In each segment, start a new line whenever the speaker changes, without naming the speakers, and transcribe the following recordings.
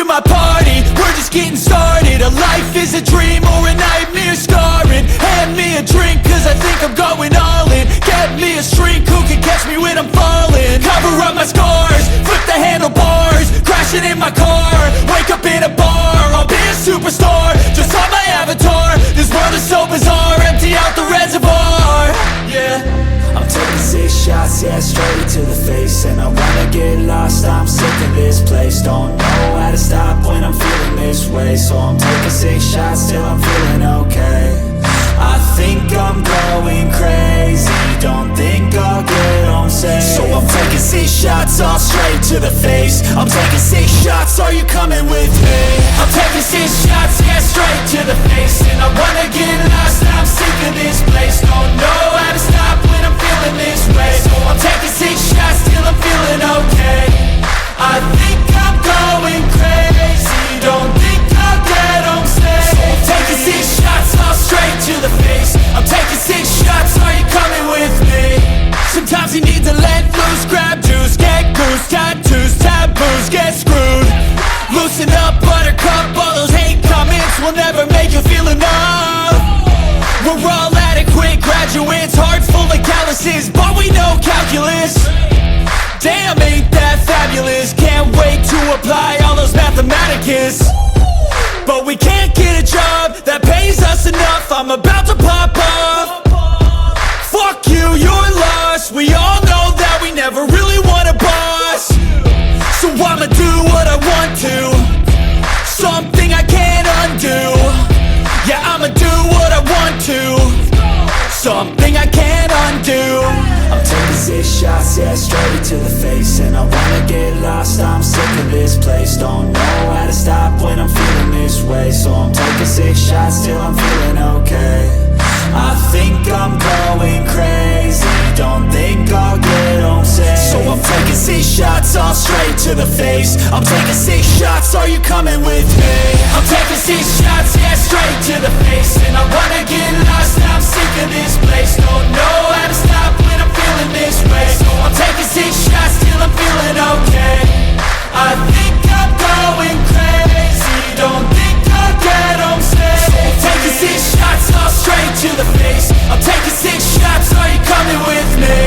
my party, we're just getting started. A life is a dream or a nightmare scarring. Hand me a drink cause I think I'm going all in. Get me a shrink who can catch me when I'm falling. Cover up my scars, flip the handlebars, crashing in my car, wake up in a bar. I'll be a superstar, just on my avatar. This world is so bizarre, empty out the reservoir. Yeah,
I'm taking 6 shots, yeah, straight to the face. And I wanna get lost, I'm sick of this place. Don't know how to stop when I'm feeling this way. So I'm taking 6 shots till I'm feeling okay. I think I'm going crazy, don't think I'll get home safe. So I'm taking 6 shots, all straight to the face. I'm taking 6 shots, are you coming with me?
I'm taking 6 shots, yeah, straight to the face. And I wanna get lost, I'm sick of this place. Don't know how to stop when I'm feeling this way. So I'm taking 6 shots till I'm feeling okay. I think I'm going crazy, don't think I'll get home safe. So I'm taking 6 shots, all straight to the face. I'm taking 6 shots, are you coming with me? Sometimes you need to let loose, grab juice, get goose, tattoos, taboos, get screwed. Loosen up, buttercup, all those hate comments will never make you feel enough. We're all adequate graduates, hearts full of calluses, but we know calculus. Damn, ain't that fabulous? Can't wait to apply all those mathematicus. But we can't get a job that pays us enough. I'm about to pop off. Fuck you, you're lost. We all know that we never really want a boss. So I'ma do what I want to, something I can't undo. Yeah, I'ma do what I want to, something I can't undo.
I'm taking 6 shots, yeah, straight to the face. And I wanna get lost, I'm sick of this place. Don't know how to stop when I'm feeling this way. So I'm taking 6 shots till I'm feeling okay. I think I'm going crazy, don't think I'll get home safe. So I'm taking 6 shots, all straight to the face. I'm taking 6 shots, are you coming with me?
I'm taking 6 shots, yeah, straight to the face. And I wanna get lost, I'm sick of this place. Don't know how to stop when I'm feeling this way. So I'm taking 6 shots till I'm feeling okay. I think I'm going crazy, don't think I'll get home safe. So I'm taking 6 shots, all straight to the face. I'm taking 6 shots, are you coming with me?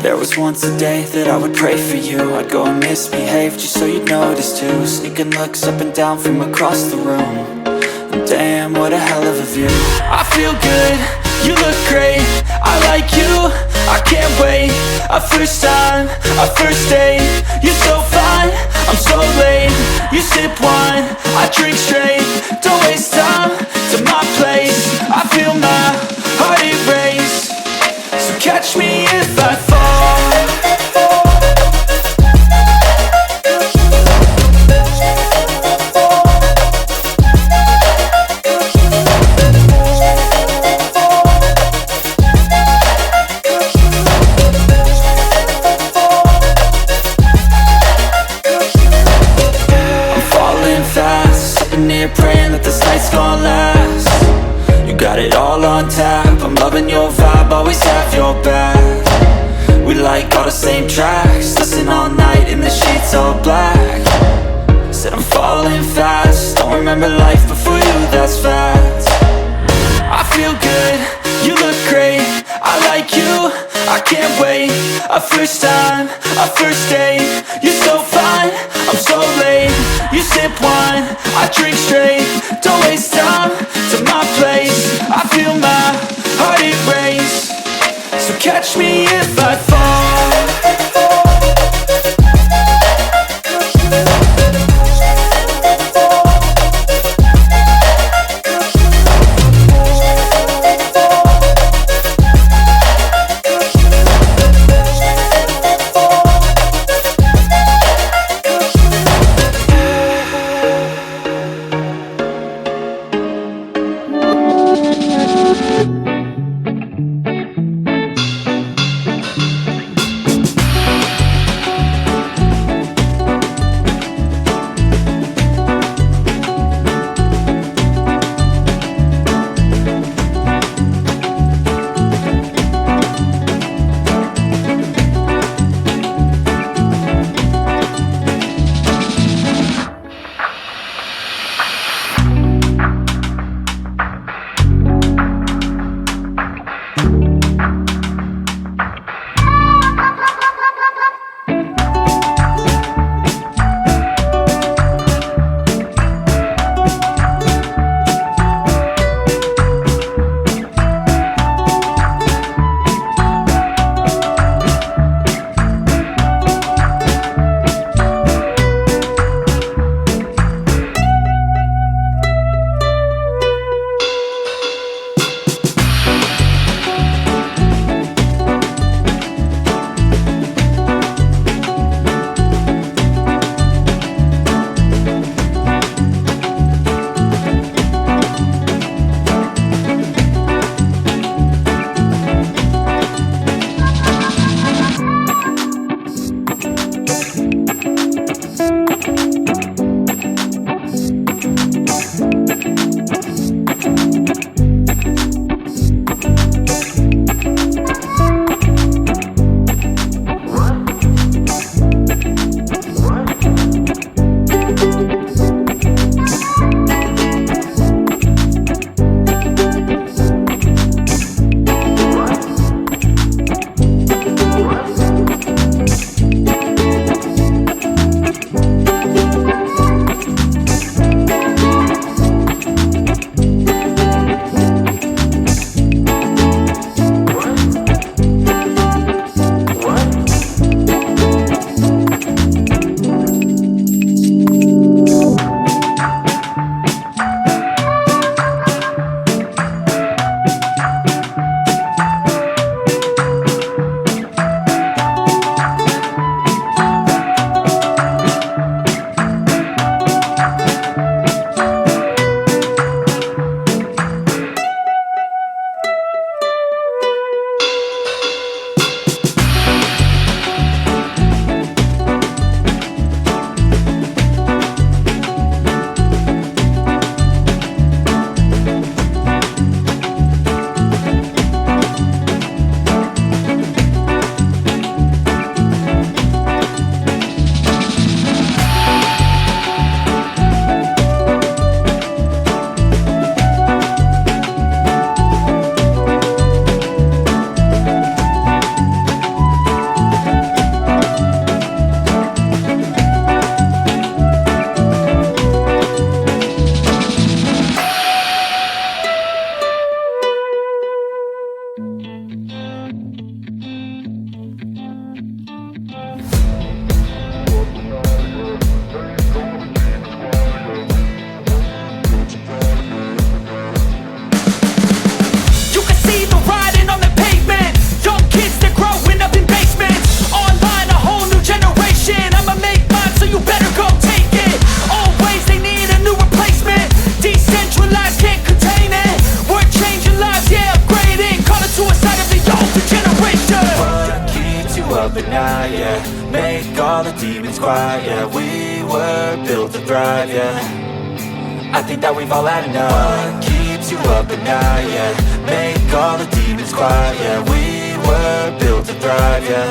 There was once a day that I would pray for you. I'd go and misbehave just so you'd notice too. Sneaking looks up and down from across the room. And damn, what a hell of a view.
I feel good, you look great, I like you, I can't wait. A first time, a first date, you're so fine, I'm so late. You sip wine, I drink straight, don't waste time to my place. I feel my heart erase, so catch me if I fall.
Praying that this night's gonna last. You got it all on tap, I'm loving your vibe, always have your back. We like all the same tracks, listen all night in the sheets all black. Said I'm falling fast, don't remember life before you, that's fact. I feel good, you look great, I like you, I can't wait. A first time, a first date, you're so fine, I'm so late. You sip wine, I drink straight, don't waste time to my place. I feel my heart erase, so catch me if I fall. quiet, yeah. We were built to thrive, yeah. I think that we've all had enough. What keeps you up at night, yeah? Make all the demons quiet, yeah. We were built to thrive, yeah.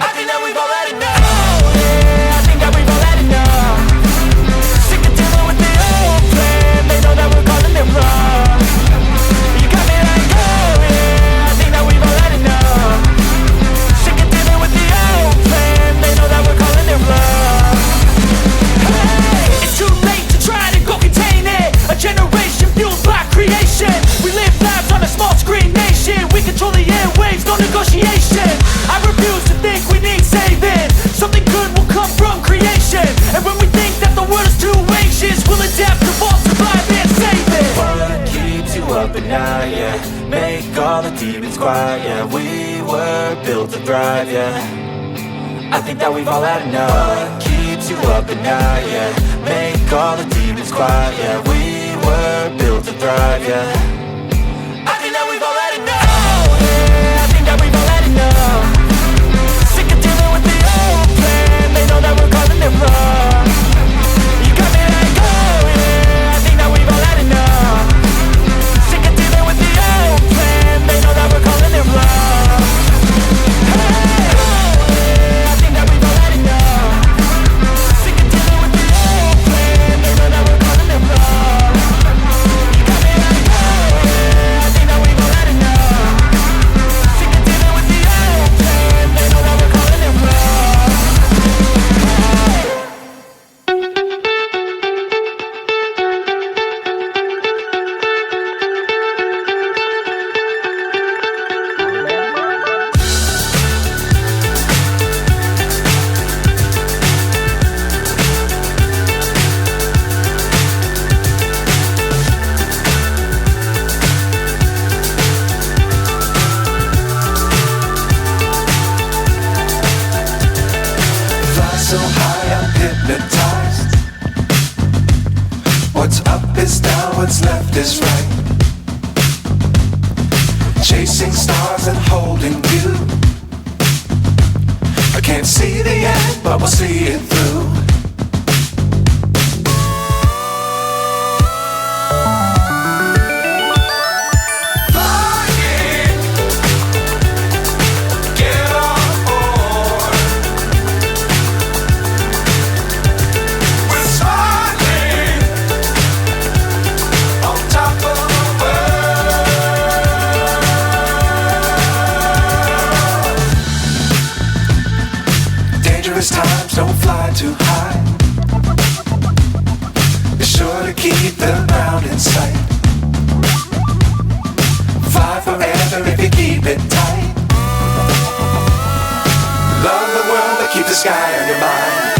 I think that we've all had enough. Oh, yeah, I think that we've all had enough. Sick of dealing with the old plan. They know that we're calling it wrong. You got me like, oh yeah, I think that we've all had enough. Sick of dealing with the old plan. They know that we're calling it wrong. Hey, it's too late to try to go contain it. A generation fueled by creation. We live lives on a small screen nation. We control the airwaves, no negotiation. I refuse to think we need saving. Something good will come from creation. And when we think that the world is too anxious, we'll adapt, evolve, survive and save it. What keeps you up at night, yeah? Make all the demons quiet, yeah. We were built to thrive, yeah. I think that we've all had enough. What keeps you up at night, yeah? Make all the demons quiet, yeah. We were built to thrive, yeah. I think that we've all had enough. Oh, yeah, I think that we've all had enough. Sick of dealing with the old plan. They know that we're calling it wrong. You got me like, oh yeah, I think that we've all had enough. Sick of dealing with the old plan. They know that we're calling it wrong. Hey, oh yeah, I think that we've all had enough. Sick of dealing with the old plan. They know that we're calling it wrong. You got me like, oh yeah, I think that we've all had enough. Sick of dealing with the old plan. They know that we're calling it wrong.
Fly so high, I'm hypnotized. What's up is down, what's left is right. Chasing stars and holding you. I can't see the end, but we'll see it through. Flying, get on board. We're smiling on top of the world. Dangerous times, don't fly too high. Be sure to keep the ground in sight. Fly forever if you keep it tight. Love the world, but keep the sky on your mind.